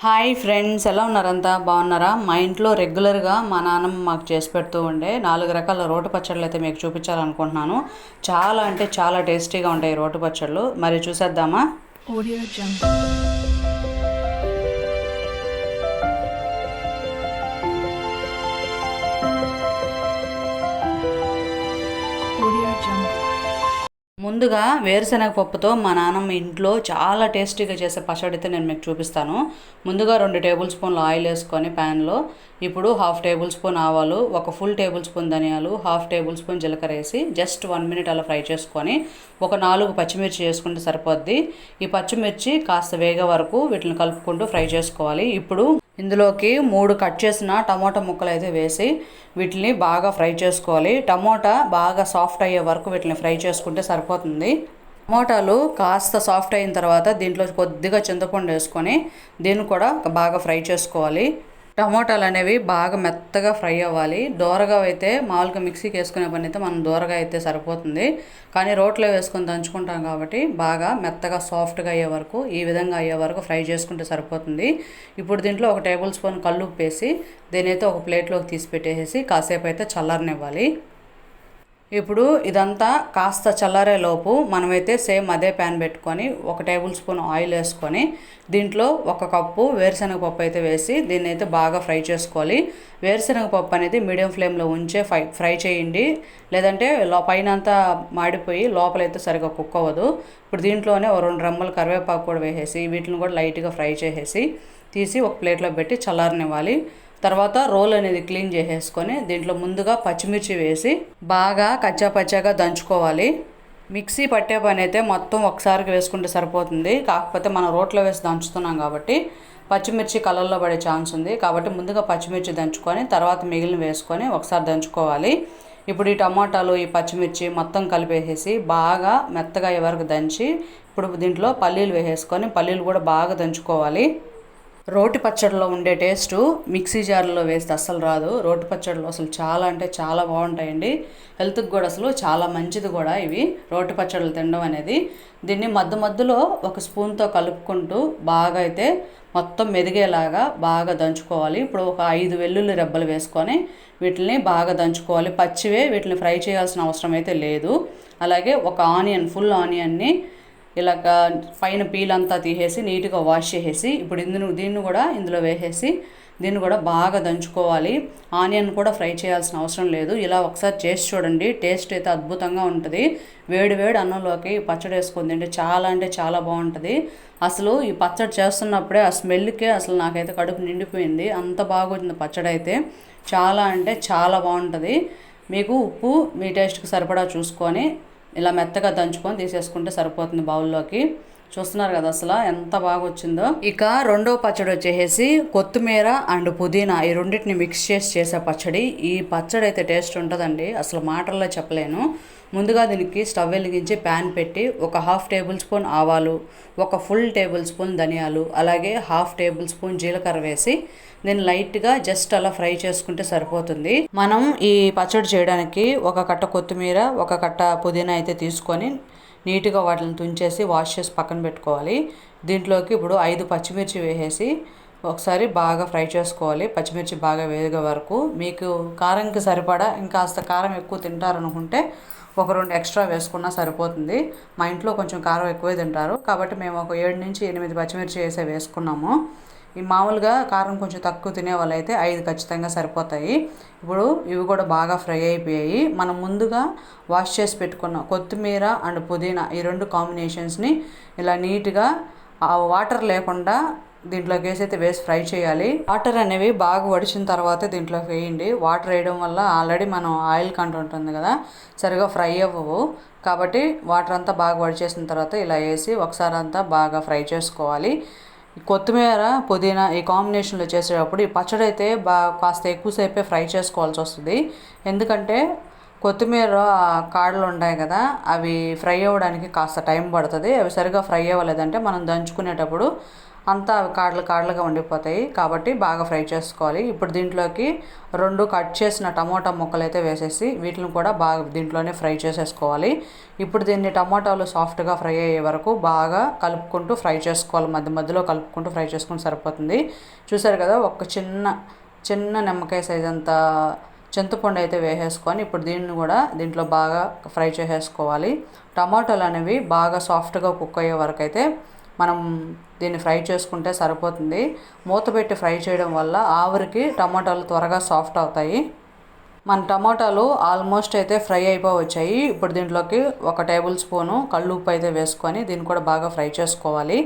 Hi friends, ఎలా ఉన్నారంతా బాగున్నారా? మా ఇంట్లో రెగ్యులర్గా మా నాన్నమ్మ మాకు చేసి పెడుతూ ఉండే 4 రకాల రోటి పచ్చళ్ళు అయితే మీకు చూపించాలనుకుంటున్నాను. చాలా అంటే చాలా టేస్టీగా ఉంటాయి రోటి పచ్చళ్ళు. మరి చూసేద్దామా? Audio Jungle. Audio Jungle. ముందుగా వేరుశనగ పప్పుతో మా నాన్నమ్మ ఇంట్లో చాలా టేస్టీగా చేసే పచ్చడి అయితే నేను మీకు చూపిస్తాను. ముందుగా 2 టేబుల్ స్పూన్లు ఆయిల్ వేసుకొని ప్యాన్లో ఇప్పుడు 1/2 టేబుల్ స్పూన్ ఆవాలు, ఒక ఫుల్ టేబుల్ స్పూన్ ధనియాలు, 1/2 టేబుల్ స్పూన్ జీలకర్ర వేసి జస్ట్ 1 మినిట్ అలా ఫ్రై చేసుకొని ఒక 4 పచ్చిమిర్చి వేసుకుంటే సరిపోద్ది. ఈ పచ్చిమిర్చి కాస్త వేగే వరకు వీటిని కలుపుకుంటూ ఫ్రై చేసుకోవాలి. ఇప్పుడు ఇందులోకి 3 కట్ చేసిన టమోటా ముక్కలు అయితే వేసి వీటిని బాగా ఫ్రై చేసుకోవాలి. టమోటా బాగా సాఫ్ట్ అయ్యే వరకు వీటిని ఫ్రై చేసుకుంటే సరిపోతుంది. టమోటాలు కాస్త సాఫ్ట్ అయిన తర్వాత దీంట్లో కొద్దిగా చింతపండు వేసుకొని దీన్ని కూడా బాగా ఫ్రై చేసుకోవాలి. టమోటాలు అనేవి బాగా మెత్తగా ఫ్రై అవ్వాలి. దోరగా అయితే మామూలుగా మిక్సీకి వేసుకునే పని అయితే మనం దోరగా అయితే సరిపోతుంది. కానీ రోట్లో వేసుకొని దంచుకుంటాం కాబట్టి బాగా మెత్తగా సాఫ్ట్గా అయ్యే వరకు ఈ విధంగా అయ్యే వరకు ఫ్రై చేసుకుంటే సరిపోతుంది. ఇప్పుడు దీంట్లో 1 టేబుల్ స్పూన్ కల్లుప్పు వేసి దీని అయితే ఒక ప్లేట్లోకి తీసి పెట్టేసి కాసేపు అయితే చల్లారనివ్వాలి. ఇప్పుడు ఇదంతా కాస్త చల్లారేలోపు మనమైతే సేమ్ అదే ప్యాన్ పెట్టుకొని 1 టేబుల్ స్పూన్ ఆయిల్ వేసుకొని దీంట్లో 1 కప్పు వేరుశనగ పప్పు అయితే వేసి దీన్ని అయితే బాగా ఫ్రై చేసుకోవాలి. వేరుశనగ పప్పు అనేది మీడియం ఫ్లేమ్లో ఉంచే ఫ్రై చేయండి, లేదంటే పైన అంతా మాడిపోయి లోపలైతే సరిగా కుక్ అవ్వదు. ఇప్పుడు దీంట్లోనే 2 రెమ్మలు కరివేపాకు కూడా వేసేసి వీటిని కూడా లైట్గా ఫ్రై చేసేసి తీసి ఒక ప్లేట్లో పెట్టి చల్లారనివ్వాలి. తర్వాత రోల్ అనేది క్లీన్ చేసేసుకొని దీంట్లో ముందుగా పచ్చిమిర్చి వేసి బాగా కచ్చాపచ్చాగా దంచుకోవాలి. మిక్సీ పట్టే పని అయితే మొత్తం ఒకసారికి వేసుకుంటే సరిపోతుంది. కాకపోతే మనం రోట్లో వేసి దంచుతున్నాం కాబట్టి పచ్చిమిర్చి కలర్లో పడే ఛాన్స్ ఉంది. కాబట్టి ముందుగా పచ్చిమిర్చి దంచుకొని తర్వాత మిగిలిన వేసుకొని ఒకసారి దంచుకోవాలి. ఇప్పుడు ఈ టమాటాలు, ఈ పచ్చిమిర్చి మొత్తం కలిపేసేసి బాగా మెత్తగా అయ్యే వరకు దంచి ఇప్పుడు దీంట్లో పల్లీలు వేసేసుకొని పల్లీలు కూడా బాగా దంచుకోవాలి. రోటి పచ్చడిలో ఉండే టేస్టు మిక్సీ జార్లో వేస్తే అస్సలు రాదు. రోటి పచ్చడిలో అసలు చాలా అంటే చాలా బాగుంటాయండి. హెల్త్కి కూడా అసలు చాలా మంచిది కూడా ఇవి రోటి పచ్చళ్ళు తినడం అనేది. దీన్ని మధ్యలో ఒక స్పూన్తో కలుపుకుంటూ బాగా అయితే మొత్తం మెదిగేలాగా బాగా దంచుకోవాలి. ఇప్పుడు ఒక 5 వెల్లుల్లి రెబ్బలు వేసుకొని వీటిని బాగా దంచుకోవాలి. పచ్చివే, వీటిని ఫ్రై చేయాల్సిన అవసరం అయితే లేదు. అలాగే ఒక ఆనియన్, ఫుల్ ఆనియన్ని ఇలాగ పైన పీల్ అంతా తీసేసి నీట్గా వాష్ చేసేసి ఇప్పుడు దీన్ని కూడా ఇందులో వేసేసి దీన్ని కూడా బాగా దంచుకోవాలి. ఆనియన్ కూడా ఫ్రై చేయాల్సిన అవసరం లేదు. ఇలా ఒకసారి చేసి చూడండి, టేస్ట్ అయితే అద్భుతంగా ఉంటుంది. వేడి అన్నంలోకి పచ్చడి వేసుకొని తింటే చాలా అంటే చాలా బాగుంటుంది. అసలు ఈ పచ్చడి చేస్తున్నప్పుడే ఆ స్మెల్కే అసలు నాకైతే కడుపు నిండిపోయింది. అంత బాగుంటుంది పచ్చడి అయితే. చాలా అంటే చాలా బాగుంటుంది. మీకు ఉప్పు మీ టేస్ట్కి సరిపడా చూసుకొని ఇలా మెత్తగా దంచుకొని తీసేసుకుంటే సరిపోతుంది బౌల్లోకి. చూస్తున్నారు కదా అసలు ఎంత బాగా వచ్చిందో. ఇక రెండో పచ్చడి వచ్చేసి కొత్తిమీర అండ్ పుదీనా ఈ రెండింటిని మిక్స్ చేసి చేసే పచ్చడి. ఈ పచ్చడి అయితే టేస్ట్ ఉంటుందండి, అసలు మాటల్లో చెప్పలేను. ముందుగా దీనికి స్టవ్ వెలిగించి ప్యాన్ పెట్టి ఒక 1/2 టేబుల్ స్పూన్ ఆవాలు, ఒక ఫుల్ టేబుల్ స్పూన్ ధనియాలు, అలాగే 1/2 టేబుల్ స్పూన్ జీలకర్ర వేసి దీన్ని లైట్గా జస్ట్ అలా ఫ్రై చేసుకుంటే సరిపోతుంది. మనం ఈ పచ్చడి చేయడానికి ఒక కట్ట కొత్తిమీర, ఒక కట్ట పుదీనా అయితే తీసుకొని నీట్గా వాటిని తుంచేసి వాష్ చేసి పక్కన పెట్టుకోవాలి. దీంట్లోకి ఇప్పుడు 5 పచ్చిమిర్చి వేసేసి ఒకసారి బాగా ఫ్రై చేసుకోవాలి. పచ్చిమిర్చి బాగా వేగే వరకు. మీకు కారంకి సరిపడా ఇంకాస్త కారం ఎక్కువ తింటారనుకుంటే ఒక 2 ఎక్స్ట్రా వేసుకున్నా సరిపోతుంది. మా ఇంట్లో కొంచెం కారం ఎక్కువే తింటారు కాబట్టి మేము ఒక 7 నుంచి 8 పచ్చిమిర్చి వేసుకున్నాము. ఈ మామూలుగా కారం కొంచెం తక్కువ తినే వాళ్ళైతే 5 ఖచ్చితంగా సరిపోతాయి. ఇప్పుడు ఇవి కూడా బాగా ఫ్రై అయిపోయాయి. మనం ముందుగా వాష్ చేసి పెట్టుకున్న కొత్తిమీర అండ్ పుదీనా ఈ 2 కాంబినేషన్స్ని ఇలా నీట్గా వాటర్ లేకుండా దీంట్లోకి వేసి ఫ్రై చేయాలి. వాటర్ అనేవి బాగా వడిచిన తర్వాత దీంట్లోకి వేయండి. వాటర్ వేయడం వల్ల ఆల్రెడీ మనం ఆయిల్ కంటెంట్ ఉంటుంది కదా, సరిగా ఫ్రై అవ్వవు. కాబట్టి వాటర్ అంతా బాగా వడిచేసిన తర్వాత ఇలా వేసి ఒకసారి అంతా బాగా ఫ్రై చేసుకోవాలి. కొత్తిమీర పుదీనా ఈ కాంబినేషన్లో చేసేటప్పుడు ఈ పచ్చడి అయితే కాస్త ఎక్కువసేపే ఫ్రై చేసుకోవాల్సి వస్తుంది. ఎందుకంటే కొత్తిమీర కాడలు ఉంటాయి కదా, అవి ఫ్రై అవ్వడానికి కాస్త టైం పడుతుంది. అవి సరిగా ఫ్రై అవ్వలేదంటే మనం దంచుకునేటప్పుడు అంతా అవి కాడలుగా ఉండిపోతాయి. కాబట్టి బాగా ఫ్రై చేసుకోవాలి. ఇప్పుడు దీంట్లోకి 2 కట్ చేసిన టమోటా ముక్కలు అయితే వేసేసి వీటిని కూడా బాగా దీంట్లోనే ఫ్రై చేసేసుకోవాలి. ఇప్పుడు దీన్ని టమోటాలు సాఫ్ట్గా ఫ్రై అయ్యే వరకు బాగా కలుపుకుంటూ ఫ్రై చేసుకోవాలి. మధ్యలో కలుపుకుంటూ ఫ్రై చేసుకుంటూ సరిపోతుంది. చూసారు కదా, ఒక చిన్న నిమ్మకాయ సైజ్ అంత చింతపండు అయితే వేసేసుకొని ఇప్పుడు దీన్ని కూడా దీంట్లో బాగా ఫ్రై చేసేసుకోవాలి. టమాటాలు అనేవి బాగా సాఫ్ట్గా కుక్ అయ్యే వరకు అయితే మనం దీన్ని ఫ్రై చేసుకుంటే సరిపోతుంది. మూత పెట్టి ఫ్రై చేయడం వల్ల ఆవిరికి టమాటాలు త్వరగా సాఫ్ట్ అవుతాయి. మన టమాటాలు ఆల్మోస్ట్ అయితే ఫ్రై అయిపోవచ్చాయి. ఇప్పుడు దీంట్లోకి 1 టేబుల్ స్పూను కల్లుప్పు అయితే వేసుకొని దీన్ని కూడా బాగా ఫ్రై చేసుకోవాలి.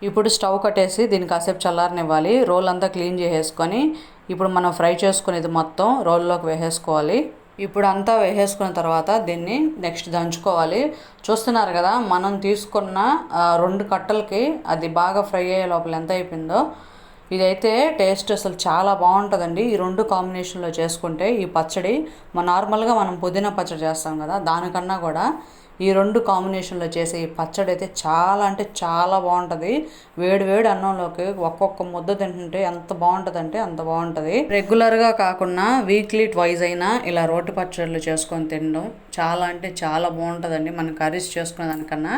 ఇప్పుడు స్టవ్ కట్టేసి దీన్ని కాసేపు చల్లారనివ్వాలి. రోల్ అంతా క్లీన్ చేసేసుకొని ఇప్పుడు మనం ఫ్రై చేసుకునేది మొత్తం రోల్లోకి వేసేసుకోవాలి. ఇప్పుడు అంతా వేసేసుకున్న తర్వాత దీన్ని నెక్స్ట్ దంచుకోవాలి. చూస్తున్నారు కదా, మనం తీసుకున్న 2 కట్టలకి అది బాగా ఫ్రై అయ్యే లోపల ఎంత అయిపోయిందో. ఇదైతే టేస్ట్ అసలు చాలా బాగుంటుందండి. ఈ 2 కాంబినేషన్లో చేసుకుంటే ఈ పచ్చడి నార్మల్గా మనం పుదీనా పచ్చడి చేస్తాం కదా, దానికన్నా కూడా ఈ 2 కాంబినేషన్లో చేసే ఈ పచ్చడి అయితే చాలా అంటే చాలా బాగుంటుంది. వేడి అన్నంలోకి ఒక్కొక్క ముద్ద తింటుంటే ఎంత బాగుంటుంది అంటే అంత బాగుంటుంది. రెగ్యులర్గా కాకుండా వీక్లీ ట్వైస్ అయినా ఇలా రోటి పచ్చళ్ళు చేసుకొని తినడం చాలా అంటే చాలా బాగుంటుందండి. మనం కర్రీస్ చేసుకునే దానికన్నా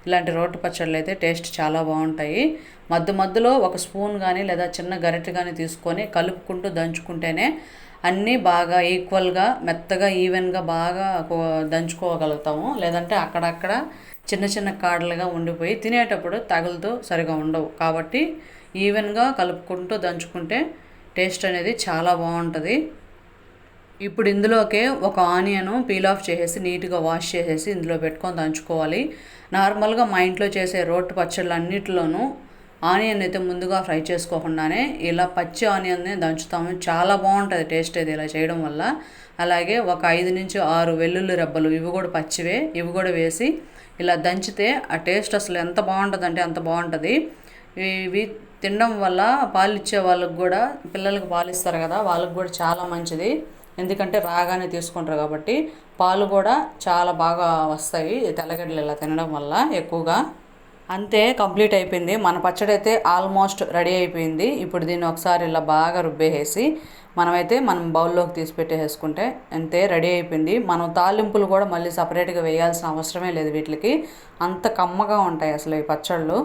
ఇలాంటి రోటి పచ్చళ్ళు అయితే టేస్ట్ చాలా బాగుంటాయి. మధ్యలో 1 స్పూన్ కానీ లేదా చిన్న గరిటె కానీ తీసుకొని కలుపుకుంటూ దంచుకుంటేనే అన్నీ బాగా ఈక్వల్గా మెత్తగా ఈవెన్గా బాగా దంచుకోగలుగుతాము. లేదంటే అక్కడక్కడ చిన్న కాడలుగా ఉండిపోయి తినేటప్పుడు తగులుతూ సరిగా ఉండవు. కాబట్టి ఈవెన్గా కలుపుకుంటూ దంచుకుంటే టేస్ట్ అనేది చాలా బాగుంటుంది. ఇప్పుడు ఇందులోకే 1 ఆనియన్ పీల్ ఆఫ్ చేసేసి నీట్గా వాష్ చేసేసి ఇందులో పెట్టుకొని దంచుకోవాలి. నార్మల్గా మా ఇంట్లో చేసే రోటి పచ్చళ్ళు అన్నిటిలోనూ ఆనియన్ అయితే ముందుగా ఫ్రై చేసుకోకుండానే ఇలా పచ్చి ఆనియన్ని దంచుతాము. చాలా బాగుంటుంది టేస్ట్ అది ఇలా చేయడం వల్ల. అలాగే ఒక 5 నుంచి 6 వెల్లుల్లి రెబ్బలు, ఇవి కూడా పచ్చివే, ఇవి కూడా వేసి ఇలా దంచితే ఆ టేస్ట్ అసలు ఎంత బాగుంటుంది అంటే అంత బాగుంటుంది. ఇవి తినడం వల్ల పాలు ఇచ్చే వాళ్ళకి కూడా, పిల్లలకు పాలు ఇస్తారు కదా, వాళ్ళకి కూడా చాలా మంచిది. ఎందుకంటే రాగానే తీసుకుంటారు కాబట్టి పాలు కూడా చాలా బాగా వస్తాయి తెల్లగడ్డలు ఇలా తినడం వల్ల ఎక్కువగా. అంతే, కంప్లీట్ అయిపోయింది. మన పచ్చడి అయితే ఆల్మోస్ట్ రెడీ అయిపోయింది. ఇప్పుడు దీన్ని ఒకసారి ఇలా బాగా రుబ్బేసి మనం బౌల్లోకి తీసి పెట్టేసుకుంటే అంతే, రెడీ అయిపోయింది. మనం తాలింపులు కూడా మళ్ళీ సపరేట్గా వేయాల్సిన అవసరమే లేదు. వీటికి అంత కమ్మగా ఉంటాయి అసలు ఈ పచ్చళ్ళు.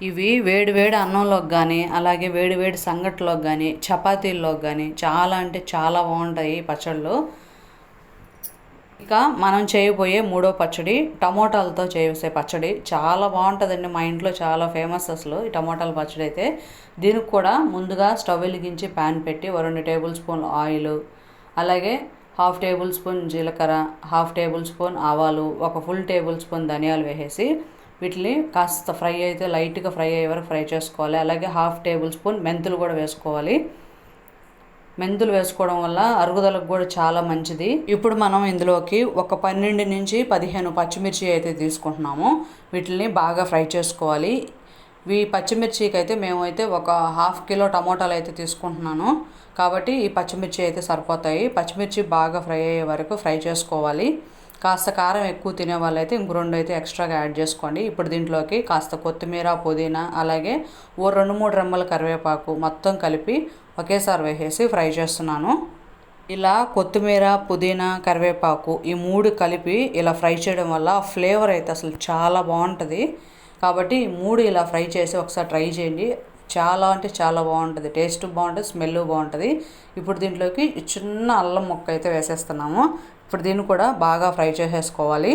ఇవి వేడి అన్నంలోకి కానీ, అలాగే వేడి సంగట్లోకి కానీ, చపాతీల్లోకి కానీ చాలా అంటే చాలా బాగుంటాయి ఈ పచ్చళ్ళు. ఇక మనం చేయబోయే 3వ పచ్చడి టమోటాలతో చేసే పచ్చడి చాలా బాగుంటుందండి. మా ఇంట్లో చాలా ఫేమస్ అసలు ఈ టమోటాల పచ్చడి అయితే. దీనికి కూడా ముందుగా స్టవ్ వెలిగించి ప్యాన్ పెట్టి 2 టేబుల్ స్పూన్లు ఆయిల్, అలాగే 1/2 టేబుల్ స్పూన్ జీలకర్ర, 1/2 టేబుల్ స్పూన్ ఆవాలు, 1 ఫుల్ టేబుల్ స్పూన్ ధనియాలు వేసేసి వీటిని కాస్త లైట్గా ఫ్రై అయ్యే వరకు ఫ్రై చేసుకోవాలి. అలాగే 1/2 టేబుల్ స్పూన్ మెంతులు కూడా వేసుకోవాలి. మెంతులు వేసుకోవడం వల్ల అరుగుదలకు కూడా చాలా మంచిది. ఇప్పుడు మనం ఇందులోకి ఒక 12 నుంచి 15 పచ్చిమిర్చి అయితే తీసుకుంటున్నాము. వీటిని బాగా ఫ్రై చేసుకోవాలి. ఈ పచ్చిమిర్చికి అయితే మేమైతే ఒక 1/2 కిలో టమోటాలు అయితే తీసుకుంటున్నాను. కాబట్టి ఈ పచ్చిమిర్చి అయితే సరిపోతాయి. పచ్చిమిర్చి బాగా ఫ్రై అయ్యే వరకు ఫ్రై చేసుకోవాలి. కాస్త కారం ఎక్కువ తినే వాళ్ళైతే ఇంక 2 అయితే ఎక్స్ట్రాగా యాడ్ చేసుకోండి. ఇప్పుడు దీంట్లోకి కాస్త కొత్తిమీర, పుదీనా, అలాగే 2-3 రెమ్మల కరివేపాకు మొత్తం కలిపి ఒకేసారి వేసేసి ఫ్రై చేస్తున్నాను. ఇలా కొత్తిమీర, పుదీనా, కరివేపాకు ఈ 3 కలిపి ఇలా ఫ్రై చేయడం వల్ల ఫ్లేవర్ అయితే అసలు చాలా బాగుంటుంది. కాబట్టి ఈ 3 ఇలా ఫ్రై చేసి ఒకసారి ట్రై చేయండి. చాలా అంటే చాలా బాగుంటుంది. టేస్ట్ బాగుంటుంది, స్మెల్ బాగుంటుంది. ఇప్పుడు దీంట్లోకి చిన్న అల్లం ముక్క అయితే వేసేస్తున్నాము. ఇప్పుడు దీన్ని కూడా బాగా ఫ్రై చేసేసుకోవాలి.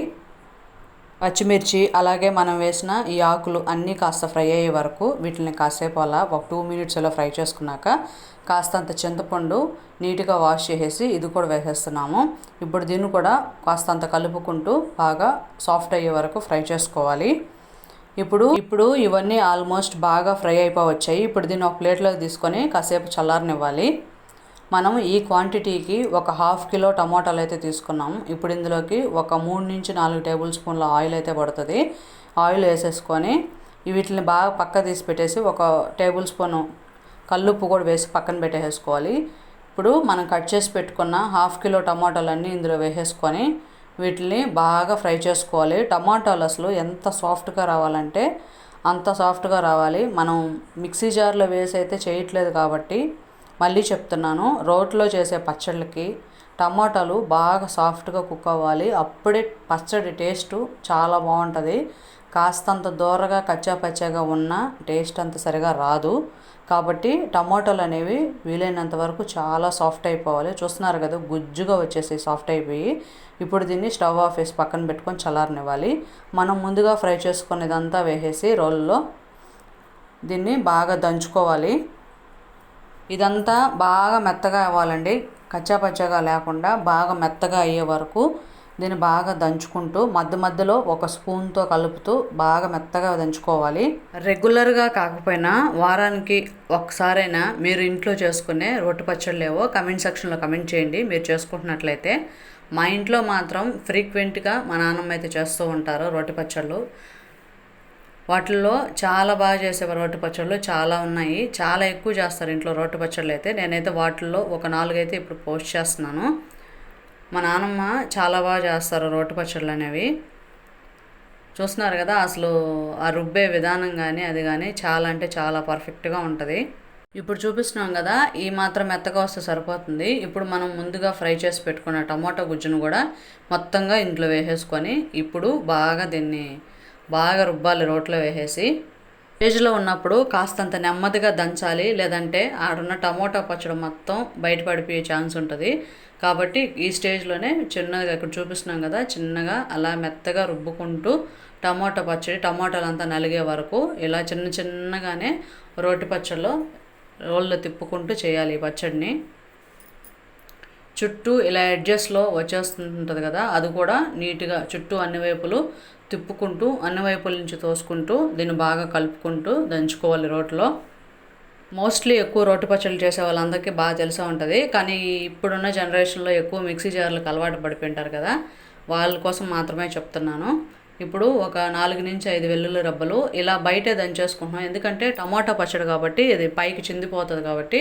పచ్చిమిర్చి అలాగే మనం వేసిన ఈ ఆకులు అన్నీ కాస్త ఫ్రై అయ్యే వరకు వీటిని కాసేపు అలా ఒక 2 మినిట్స్ అలా ఫ్రై చేసుకున్నాక కాస్తంత చింతపండు నీట్గా వాష్ చేసేసి ఇది కూడా వేసేస్తున్నాము. ఇప్పుడు దీన్ని కూడా కాస్తంత కలుపుకుంటూ బాగా సాఫ్ట్ అయ్యే వరకు ఫ్రై చేసుకోవాలి. ఇప్పుడు ఇవన్నీ ఆల్మోస్ట్ బాగా ఫ్రై అయిపోవచ్చాయి. ఇప్పుడు దీన్ని ఒక ప్లేట్లోకి తీసుకొని కాసేపు చల్లారనివ్వాలి. మనం ఈ క్వాంటిటీకి ఒక 1/2 కిలో టమోటాలు అయితే తీసుకున్నాము. ఇప్పుడు ఇందులోకి ఒక 3 నుంచి 4 టేబుల్ స్పూన్ల ఆయిల్ అయితే పడుతుంది. ఆయిల్ వేసేసుకొని వీటిని బాగా పక్క తీసి పెట్టేసి 1 టేబుల్ స్పూను కల్లుప్పు కూడా వేసి పక్కన పెట్టేసుకోవాలి. ఇప్పుడు మనం కట్ చేసి పెట్టుకున్న 1/2 కిలో టమాటాలన్నీ ఇందులో వేసేసుకొని వీటిని బాగా ఫ్రై చేసుకోవాలి. టమాటాలు అసలు ఎంత సాఫ్ట్గా రావాలంటే అంత సాఫ్ట్గా రావాలి. మనం మిక్సీ జార్లో వేసి అయితే చేయట్లేదు కాబట్టి మళ్ళీ చెప్తున్నాను, రోట్లో చేసే పచ్చళ్ళకి టమాటాలు బాగా సాఫ్ట్గా కుక్ అవ్వాలి. అప్పుడే పచ్చడి టేస్టు చాలా బాగుంటుంది. కాస్తంత దూరగా కచ్చా పచ్చాగా ఉన్న టేస్ట్ అంత సరిగా రాదు. కాబట్టి టమాటాలు అనేవి వీలైనంత వరకు చాలా సాఫ్ట్ అయిపోవాలి. చూస్తున్నారు కదా, గుజ్జుగా వచ్చేసి సాఫ్ట్ అయిపోయి. ఇప్పుడు దీన్ని స్టవ్ ఆఫ్ వేసి పక్కన పెట్టుకొని చల్లారనివ్వాలి. మనం ముందుగా ఫ్రై చేసుకునేదంతా వేసేసి రోల్లో దీన్ని బాగా దంచుకోవాలి. ఇదంతా బాగా మెత్తగా అవ్వాలండి. కచ్చా పచ్చగా లేకుండా బాగా మెత్తగా అయ్యే వరకు దీన్ని బాగా దంచుకుంటూ మధ్య మధ్యలో ఒక స్పూన్తో కలుపుతూ బాగా మెత్తగా దంచుకోవాలి. రెగ్యులర్గా కాకపోయినా వారానికి ఒకసారైనా మీరు ఇంట్లో చేసుకునే రోటి పచ్చళ్ళు ఏవో కమెంట్ సెక్షన్లో కమెంట్ చేయండి మీరు చేసుకుంటున్నట్లయితే. మా ఇంట్లో మాత్రం ఫ్రీక్వెంట్గా మా నాన్నమ్మ అయితే చేస్తూ ఉంటారు రోటి పచ్చళ్ళు. వాటిల్లో చాలా బాగా చేసే రోటి పచ్చళ్ళు చాలా ఉన్నాయి. చాలా ఎక్కువ చేస్తారు ఇంట్లో రోటి పచ్చళ్ళు అయితే. నేనైతే వాటిల్లో ఒక 4 అయితే ఇప్పుడు పోస్ట్ చేస్తున్నాను. మా నాన్నమ్మ చాలా బాగా చేస్తారు రోటి పచ్చళ్ళు అనేవి. చూస్తున్నారు కదా, అసలు ఆ రుబ్బే విధానం కానీ అది కానీ చాలా అంటే చాలా పర్ఫెక్ట్గా ఉంటుంది. ఇప్పుడు చూపిస్తున్నాం కదా, ఈ మాత్రం మెత్తగా వస్తే సరిపోతుంది. ఇప్పుడు మనం ముందుగా ఫ్రై చేసి పెట్టుకున్న టమాటో గుజ్జును కూడా మొత్తంగా ఇంట్లో వేసేసుకొని ఇప్పుడు బాగా దీన్ని బాగా రుబ్బాలి రోట్లో వేసేసి. స్టేజ్లో ఉన్నప్పుడు కాస్తంత నెమ్మదిగా దంచాలి, లేదంటే ఆడున్న టమోటా పచ్చడి మొత్తం బయటపడిపోయే ఛాన్స్ ఉంటుంది. కాబట్టి ఈ స్టేజ్లోనే చిన్నగా ఇక్కడ చూపిస్తున్నాం కదా, చిన్నగా అలా మెత్తగా రుబ్బుకుంటూ టమోటా పచ్చడి టమోటాలు అంతా నలిగే వరకు ఇలా చిన్నగానే రోటి పచ్చడిలో రోల్లో తిప్పుకుంటూ చేయాలి ఈ పచ్చడిని. చుట్టూ ఇలా ఎడ్జెస్లో వచ్చేస్తుంటుంది కదా, అది కూడా నీట్గా చుట్టూ అన్ని వైపులు తిప్పుకుంటూ అన్ని వైపుల నుంచి తోసుకుంటూ దీన్ని బాగా కలుపుకుంటూ దంచుకోవాలి రోట్లో. మోస్ట్లీ ఎక్కువ రోటి పచ్చళ్ళు చేసే వాళ్ళందరికీ బాగా తెలిసే ఉంటుంది. కానీ ఇప్పుడున్న జనరేషన్లో ఎక్కువ మిక్సీ జార్లకు అలవాటు పడిపోయింటారు కదా, వాళ్ళ కోసం మాత్రమే చెప్తున్నాను. ఇప్పుడు ఒక 4 నుంచి 5 వెల్లుల్లి రబ్బలు ఇలా బయటే దంచేసుకుంటున్నాం. ఎందుకంటే టమాటా పచ్చడి కాబట్టి ఇది పైకి చిందిపోతుంది కాబట్టి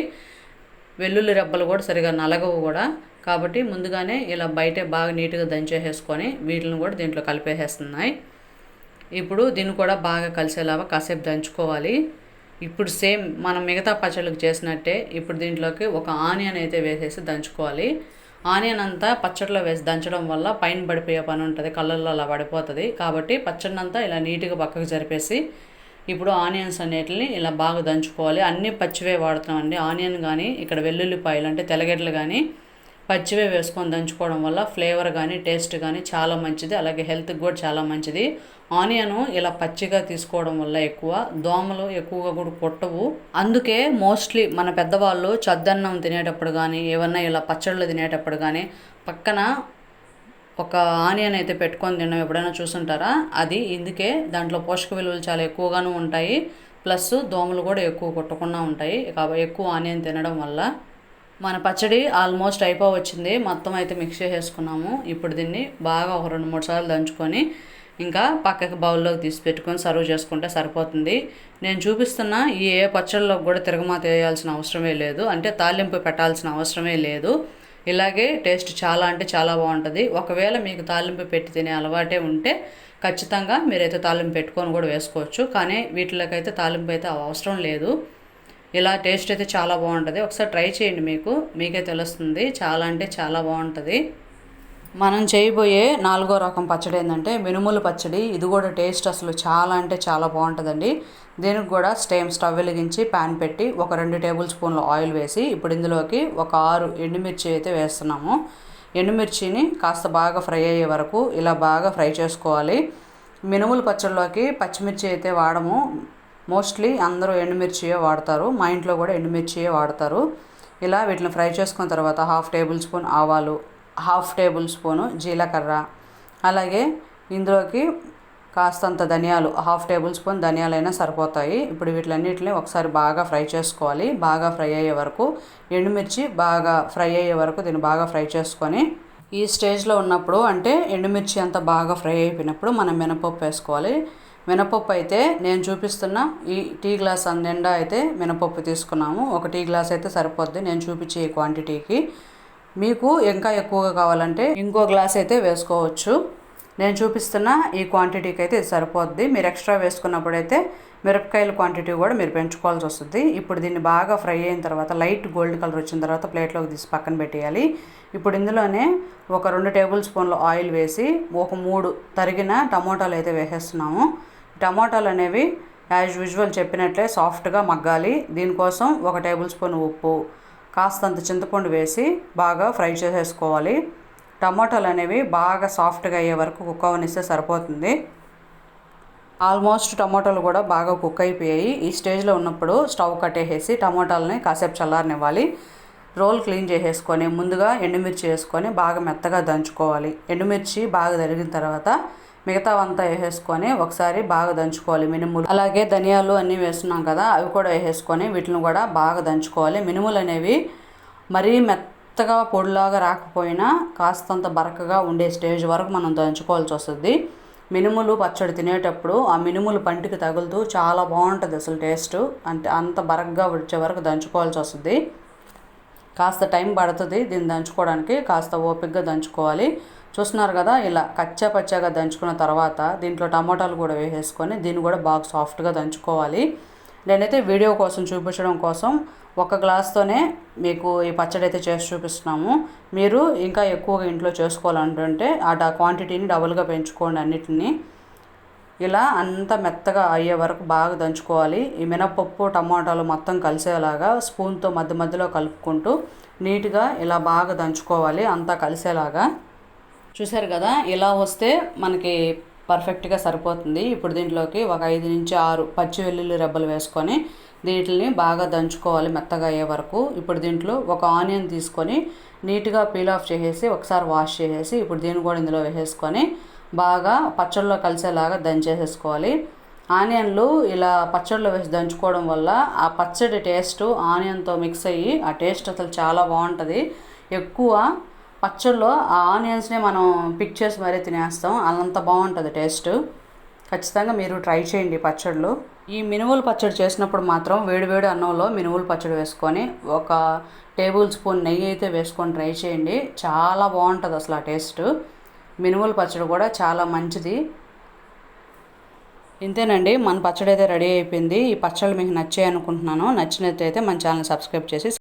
వెల్లుల్లి రెబ్బలు కూడా సరిగా నలగవు కూడా. కాబట్టి ముందుగానే ఇలా బయటే బాగా నీట్గా దంచేసేసుకొని వీటిని కూడా దీంట్లో కలిపేసేస్తున్నాయి. ఇప్పుడు దీన్ని కూడా బాగా కలిసేలాగా కాసేపు దంచుకోవాలి. ఇప్పుడు సేమ్ మనం మిగతా పచ్చళ్ళకి చేసినట్టే ఇప్పుడు దీంట్లోకి ఒక ఆనియన్ అయితే వేసేసి దంచుకోవాలి. ఆనియన్ అంతా పచ్చడిలో వేసి దంచడం వల్ల పైన పడిపోయే పని ఉంటుంది, కళ్ళల్లో అలా పడిపోతుంది. కాబట్టి పచ్చడిని అంతా ఇలా నీట్గా పక్కకు జరిపేసి ఇప్పుడు ఆనియన్స్ అన్నిటిని ఇలా బాగా దంచుకోవాలి. అన్నీ పచ్చివే వాడుతున్నామండి. ఆనియన్ కానీ ఇక్కడ వెల్లుల్లిపాయలు అంటే తెల్లగడ్డలు కానీ పచ్చివే వేసుకొని దంచుకోవడం వల్ల ఫ్లేవర్ కానీ టేస్ట్ కానీ చాలా మంచిది, అలాగే హెల్త్కి కూడా చాలా మంచిది. ఆనియను ఇలా పచ్చిగా తీసుకోవడం వల్ల ఎక్కువ దోమలు ఎక్కువగా కూడా కొట్టవు. అందుకే మోస్ట్లీ మన పెద్దవాళ్ళు చద్దన్నం తినేటప్పుడు కానీ ఏమన్నా ఇలా పచ్చళ్ళు తినేటప్పుడు కానీ పక్కన ఒక ఆనియన్ అయితే పెట్టుకొని తినడం ఎప్పుడైనా చూసుంటారా? అది ఇందుకే. దాంట్లో పోషక విలువలు చాలా ఎక్కువగాను ఉంటాయి, ప్లస్ దోమలు కూడా ఎక్కువ కొట్టకుండా ఉంటాయి కాబట్టి ఎక్కువ ఆనియన్ తినడం వల్ల. మన పచ్చడి ఆల్మోస్ట్ అయిపోవచ్చింది, మొత్తం అయితే మిక్స్ చేసేసుకున్నాము. ఇప్పుడు దీన్ని బాగా ఒక 2-3 సార్లు దంచుకొని ఇంకా పక్కకి బౌల్లోకి తీసి పెట్టుకొని సర్వ్ చేసుకుంటే సరిపోతుంది. నేను చూపిస్తున్న ఈ ఏ పచ్చళ్ళలోకి కూడా తిరగమాత వేయాల్సిన అవసరమే లేదు, అంటే తాలింపు పెట్టాల్సిన అవసరమే లేదు. ఇలాగే టేస్ట్ చాలా అంటే చాలా బాగుంటుంది. ఒకవేళ మీకు తాలింపు పెట్టి తినే అలవాటే ఉంటే ఖచ్చితంగా మీరైతే తాలింపు పెట్టుకొని కూడా వేసుకోవచ్చు. కానీ వీటిలోకైతే తాలింపు అయితే అవసరం లేదు. ఇలా టేస్ట్ అయితే చాలా బాగుంటుంది. ఒకసారి ట్రై చేయండి, మీకే తెలుస్తుంది. చాలా అంటే చాలా బాగుంటుంది. మనం చేయబోయే 4వ రకం పచ్చడి ఏంటంటే మినుముల పచ్చడి. ఇది కూడా టేస్ట్ అసలు చాలా అంటే చాలా బాగుంటుందండి. దీనికి కూడా స్టవ్ వెలిగించి ప్యాన్ పెట్టి ఒక 2 టేబుల్ స్పూన్ల ఆయిల్ వేసి ఇప్పుడు ఇందులోకి ఒక 6 ఎండుమిర్చి అయితే వేస్తున్నాము. ఎండుమిర్చిని కాస్త బాగా ఫ్రై అయ్యే వరకు ఇలా బాగా ఫ్రై చేసుకోవాలి. మినుముల పచ్చడిలోకి పచ్చిమిర్చి అయితే వాడము, మోస్ట్లీ అందరూ ఎండుమిర్చియే వాడతారు. మా ఇంట్లో కూడా ఎండుమిర్చియే వాడతారు. ఇలా వీటిని ఫ్రై చేసుకున్న తర్వాత 1/2 టేబుల్ స్పూన్ ఆవాలు, 1/2 టేబుల్ స్పూను జీలకర్ర, అలాగే ఇందులోకి కాస్తంత ధనియాలు, 1/2 టేబుల్ స్పూన్ ధనియాలైనా సరిపోతాయి. ఇప్పుడు వీటిలన్నిటిని ఒకసారి బాగా ఫ్రై చేసుకోవాలి. బాగా ఫ్రై అయ్యే వరకు, ఎండుమిర్చి బాగా ఫ్రై అయ్యే వరకు దీన్ని బాగా ఫ్రై చేసుకొని ఈ స్టేజ్లో ఉన్నప్పుడు అంటే ఎండుమిర్చి అంతా బాగా ఫ్రై అయిపోయినప్పుడు మనం మినపప్పు వేసుకోవాలి. మినపప్పు అయితే నేను చూపిస్తున్న ఈ టీ గ్లాస్ నిండా అయితే మినపప్పు తీసుకున్నాము. ఒక టీ గ్లాస్ అయితే సరిపోద్ది నేను చూపించే ఈ క్వాంటిటీకి. మీకు ఇంకా ఎక్కువగా కావాలంటే ఇంకో గ్లాస్ అయితే వేసుకోవచ్చు. నేను చూపిస్తున్న ఈ క్వాంటిటీకి అయితే ఇది సరిపోద్ది. మీరు ఎక్స్ట్రా వేసుకున్నప్పుడైతే మిరపకాయల క్వాంటిటీ కూడా మీరు పెంచుకోవాల్సి వస్తుంది. ఇప్పుడు దీన్ని బాగా ఫ్రై అయిన తర్వాత లైట్ గోల్డ్ కలర్ వచ్చిన తర్వాత ప్లేట్లోకి తీసి పక్కన పెట్టేయాలి. ఇప్పుడు ఇందులోనే ఒక 2 టేబుల్ స్పూన్లు ఆయిల్ వేసి ఒక 3 తరిగిన టమోటాలు అయితే వేసేస్తున్నాము. టమోటాలు అనేవి యాజ్ యూజువల్ చెప్పినట్లే సాఫ్ట్గా మగ్గాలి. దీనికోసం 1 టేబుల్ స్పూన్ ఉప్పు, కాస్తంత చింతపండు వేసి బాగా ఫ్రై చేసేసుకోవాలి. టమోటాలు అనేవి బాగా సాఫ్ట్గా అయ్యే వరకు కుక్ అవనిస్తే సరిపోతుంది. ఆల్మోస్ట్ టమోటాలు కూడా బాగా కుక్ అయిపోయాయి. ఈ స్టేజ్లో ఉన్నప్పుడు స్టవ్ కట్టేసి టమోటాలని కాసేపు చల్లారనివ్వాలి. రోల్ క్లీన్ చేసేసుకొని ముందుగా ఎండుమిర్చి వేసుకొని బాగా మెత్తగా దంచుకోవాలి. ఎండుమిర్చి బాగా తరిగిన తర్వాత మిగతావంతా వేసేసుకొని ఒకసారి బాగా దంచుకోవాలి. మినుములు అలాగే ధనియాలు అన్నీ వేస్తున్నాం కదా, అవి కూడా వేసేసుకొని వీటిని కూడా బాగా దంచుకోవాలి. మినుములు అనేవి మరీ మెత్తగా పొడిలాగా రాకపోయినా కాస్తంత బరకగా ఉండే స్టేజ్ వరకు మనం దంచుకోవాల్సి వస్తుంది. మినుములు పచ్చడి తినేటప్పుడు ఆ మినుములు పంటికి తగులుతూ చాలా బాగుంటుంది అసలు టేస్ట్. అంటే అంత బరకగా వచ్చే వరకు దంచుకోవాల్సి వస్తుంది. కాస్త టైం పడుతుంది దీన్ని దంచుకోవడానికి, కాస్త ఓపికగా దంచుకోవాలి. చూస్తున్నారు కదా, ఇలా కచ్చా పచ్చాగా దంచుకున్న తర్వాత దీంట్లో టమోటాలు కూడా వేసేసుకొని దీన్ని కూడా బాగా సాఫ్ట్గా దంచుకోవాలి. నేనైతే వీడియో కోసం చూపించడం కోసం 1 గ్లాస్తోనే మీకు ఈ పచ్చడి అయితే చేసి చూపిస్తున్నాము. మీరు ఇంకా ఎక్కువగా ఇంట్లో చేసుకోవాలంటుంటే ఆ క్వాంటిటీని డబుల్గా పెంచుకోండి అన్నిటిని. ఇలా అంత మెత్తగా అయ్యే వరకు బాగా దంచుకోవాలి. ఈ మినపప్పు టమాటాలు మొత్తం కలిసేలాగా స్పూన్తో మధ్య మధ్యలో కలుపుకుంటూ నీట్గా ఇలా బాగా దంచుకోవాలి, అంతా కలిసేలాగా. చూసారు కదా, ఇలా వస్తే మనకి పర్ఫెక్ట్గా సరిపోతుంది. ఇప్పుడు దీంట్లోకి ఒక 5 నుంచి 6 పచ్చి వెల్లుల్లి రెబ్బలు వేసుకొని వీటిని బాగా దంచుకోవాలి మెత్తగా అయ్యే వరకు. ఇప్పుడు దీంట్లో ఒక ఆనియన్ తీసుకొని నీట్గా పీల్ ఆఫ్ చేసేసి ఒకసారి వాష్ చేసేసి ఇప్పుడు దీన్ని కూడా ఇందులో వేసేసుకొని బాగా పచ్చడిలో కలిసేలాగా దంచేసేసుకోవాలి. ఆనియన్లు ఇలా పచ్చడిలో వేసి దంచుకోవడం వల్ల ఆ పచ్చడి టేస్ట్ ఆనియన్తో మిక్స్ అయ్యి ఆ టేస్ట్ అసలు చాలా బాగుంటుంది. ఎక్కువ పచ్చడిలో ఆ ఆనియన్స్నే మనం పిక్ చేసి మరీ తినేస్తాం, అంత బాగుంటుంది టేస్ట్. ఖచ్చితంగా మీరు ట్రై చేయండి పచ్చళ్ళు. ఈ మినుములు పచ్చడి చేసినప్పుడు మాత్రం వేడివేడి అన్నంలో మినుములు పచ్చడి వేసుకొని 1 టేబుల్ స్పూన్ నెయ్యి అయితే వేసుకొని ట్రై చేయండి. చాలా బాగుంటుంది అసలు ఆ టేస్ట్. మినుముల పచ్చడి కూడా చాలా మంచిది. ఇంతేనండి, మన పచ్చడి అయితే రెడీ అయిపోయింది. ఈ పచ్చళ్ళు మీకు నచ్చాయి అనుకుంటున్నాను. నచ్చినట్లయితే మన ఛానల్ సబ్స్క్రైబ్ చేసి